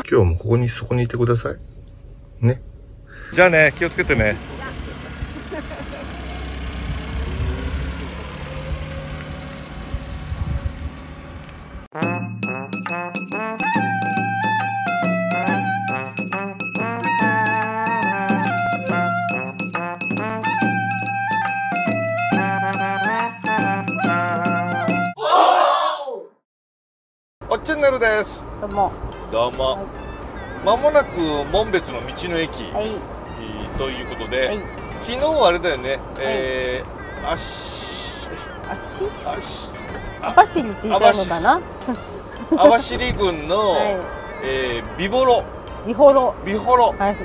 今日もここにそこにいてくださいね。じゃあね、気をつけてね。おっちゃんねるです。どうも。どうも。まもなく紋別の道の駅、はい。ということで、はい。昨日あれだよね。網走って言いたいのかな。網走郡の、はい、美幌。美幌。美幌。はい。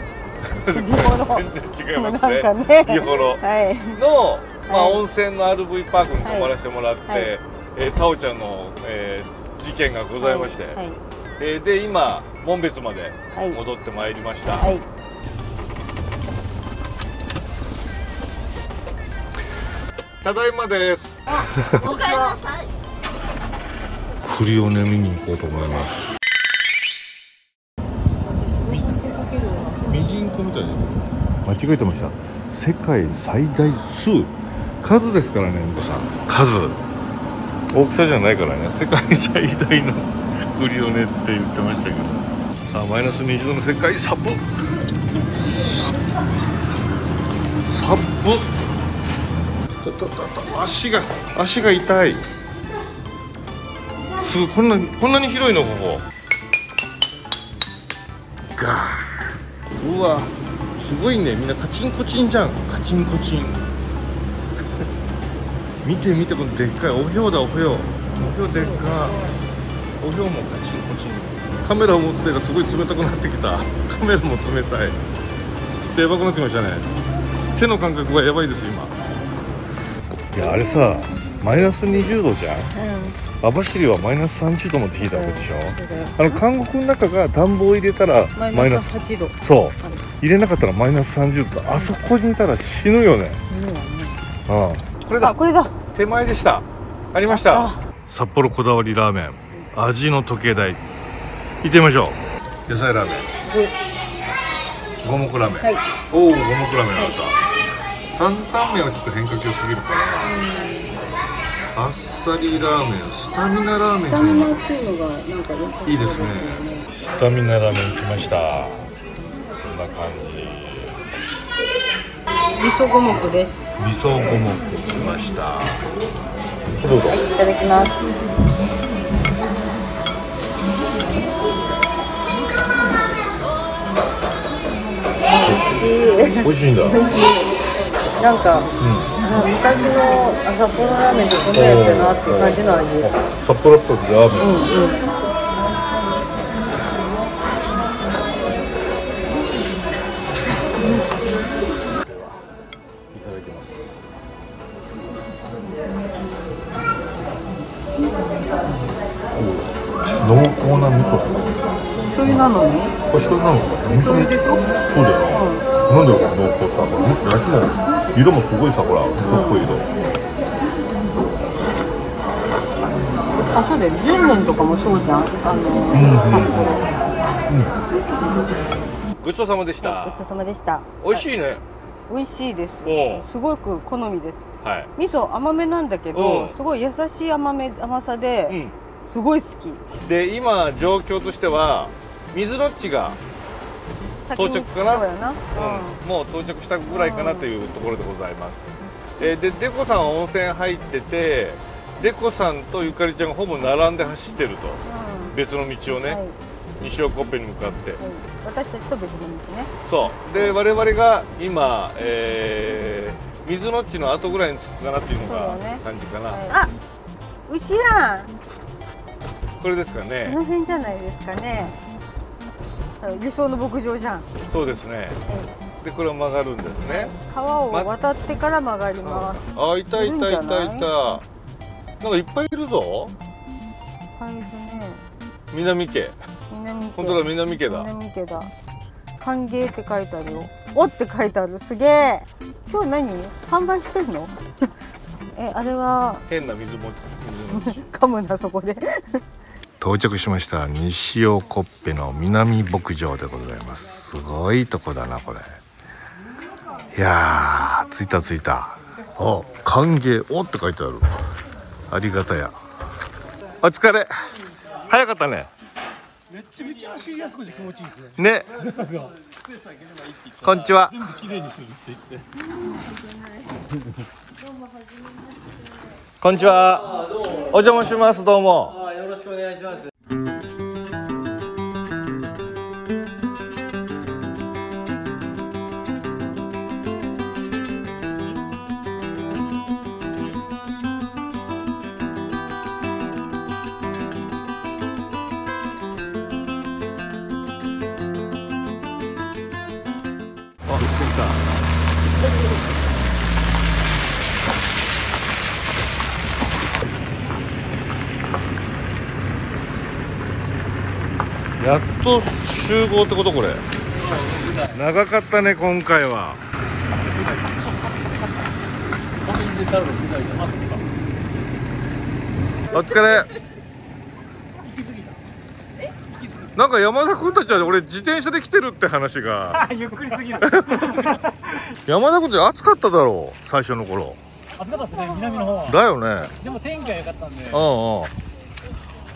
美幌。全然違いますね。なんかね。美幌の、まあ温泉の RV パークに泊まらせてもらって、タオちゃんの、事件がございまして、で今紋別まで戻ってまいりました。ただいまです。おかえりなさい。栗をね見に行こうと思います。ミジンコみたいな。間違えてました。世界最大数、数ですからね、皆さん。数。大きさじゃないからね。世界最大の栗をねって言ってましたけど。さあマイナス20度の世界サブ。サブ。足が痛い。すごい、こんなに広いのここ。ガー。うわ、すごいね。みんなカチンコチンじゃん。カチンコチン。見て見て、このでっかいおひょうだ。おひょうでっか。おひょうもカチンコチン。カメラを持つ手がすごい冷たくなってきた。カメラも冷たい。ちょっとやばくなってきましたね。手の感覚がやばいです今。いや、あれさ、マイナス20度じゃん。網走はマイナス30度まで引いたわけでしょ。監獄の中が暖房入れたらマイナス8度。そう、入れなかったらマイナス30度。あそこにいたら死ぬよね。死ぬわね。ああ、これだ。これだ。手前でした。ありました。札幌こだわりラーメン、味の時計台。行ってみましょう。野菜ラーメン、五目ラーメン。おお、五目ラーメンあった。担々麺はちょっと変化球すぎるから、あっさりラーメン、スタミナラーメン。スタミナっていうのがなんかいいですね。スタミナラーメン来ました。こんな感じ。味噌五目です。味噌五目来ました。どうぞ。いただきます。美味しいんだ。なんか、昔の札幌ラーメンってこんなやったなっていう感じの味。札幌っぽいラーメン。いただきます。濃厚な味噌。醤油なのに？これ醤油なのかな？味噌でしょ？そうだよ。なんだろう、濃厚さ。味も色もすごいさ、ほら、味噌っぽい色。あ、それ10年とかもそうじゃん。ごちそうさまでした。ごちそうさまでした。美味しいね。美味しいです。すごく好みです。味噌甘めなんだけど、すごい優しい甘さで、すごい好き。で、今状況としては水ロッチが到着かな。もう到着したぐらいかなというところでございます。で、デコさんは温泉入ってて、デコさんとゆかりちゃんがほぼ並んで走ってると、別の道をね、西尾コッペに向かって、私たちと別の道ね。そうで、我々が今、水のっちの後ぐらいに着くかなっていうのが感じかな。あ、牛やん。これですかね。この辺じゃないですかね。理想の牧場じゃん。そうですね。で、これを曲がるんですね。川を渡ってから曲がります。あ、いたいたいたいた。なんかいっぱいいるぞ。いるね。南家。本当だ、南家だ。南家だ。歓迎って書いてあるよ。おって書いてある。すげえ。今日何？販売してんの？あれは変な水持ち。噛むなそこで。到着しました。西尾コッペの南牧場でございます。すごいとこだなこれ。いやー、着いた着いた。あ、歓迎おって書いてある。ありがたや。お疲れ。早かったね。めっちゃめちゃ走りやすくて気持ちいいですね。ね。こんにちは。全部きれいにするって言って。こんにちは。お邪魔します。どうも。よろしくお願いします。やっと集合ってことこれ。長かったね今回は。お疲れ。なんか山田君たちは俺自転車で来てるって話がゆっくりすぎる。山田君って暑かっただろう最初の頃。暑かったですね、南の方は。だよね。でも天気が良かったんで。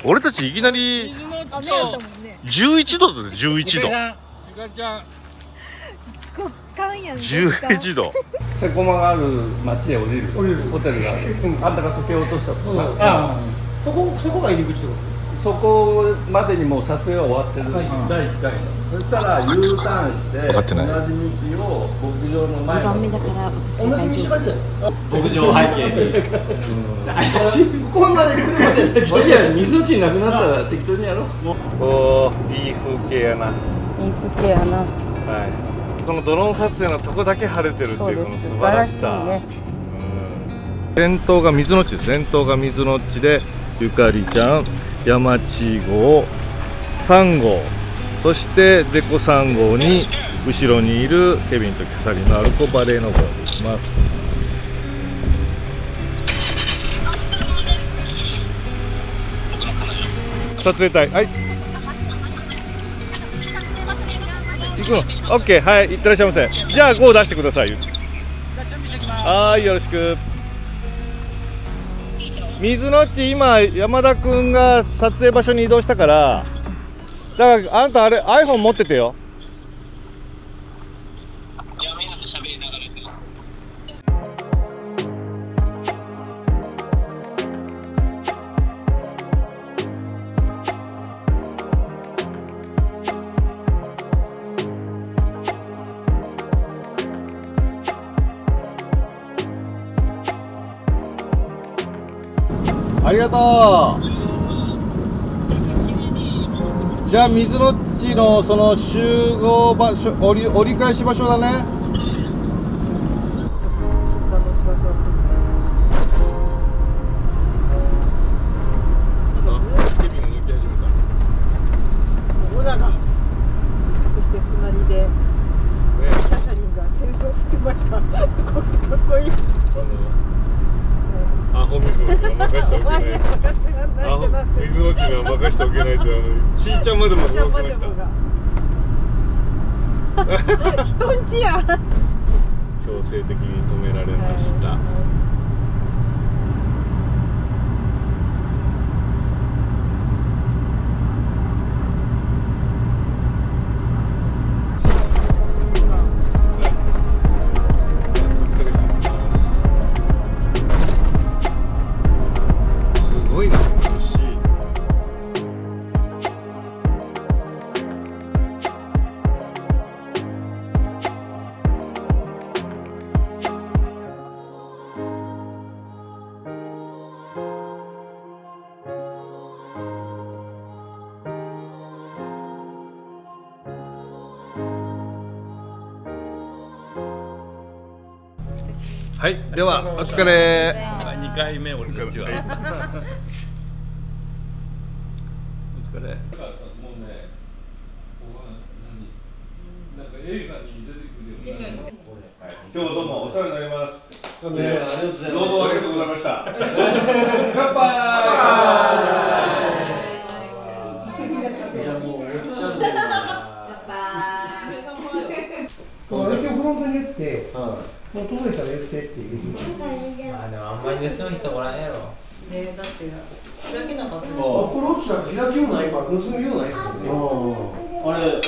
俺たちいきなり11度だぜ。11度。11度。セコマがある町へ降りるホテルがある。あんたが時計を落としたとか。そこが入り口とか。そこまでにもう撮影は終わってる。第1回。そしたら U ターンして同じ道を牧場の前。2番目だから私は大丈夫。牧場背景に。ここまで来るまで。いや、水落ちなくなったら適当にやろう。おー、いい風景やな。いい風景やな。はい。このドローン撮影のとこだけ晴れてるっていうこの素晴らしさ。先頭が水のっちです。先頭が水のっちでゆかりちゃん、山地号、3号、そしてデコ3号に後ろにいるケビンとキャサリンのアルコバレーの号で行きます。撮影隊、はい。行くの OK。 はい、行ってらっしゃいませ。じゃあ5出してください。はい、よろしく。水のっち今山田くんが撮影場所に移動したから、だからあんたあれ iPhone 持っててよ。ありがとう。じゃあ水のっちのその集合場所、折り返し場所だね。そして隣でキャサリンが戦争を振ってました。かっこいい。アホ水のちには任しておけない。水のちには任しておけないとちーちゃんまでも驚きました。人んちや。強制的に止められました。はい、ではお疲れ。2回目俺たちは。お疲れ。もうね、なんか映画に出てくるような。今日はどうもお世話になります。どうもありがとうございました。乾杯。プローチなんか開きようないから盗みようないですからね。あれ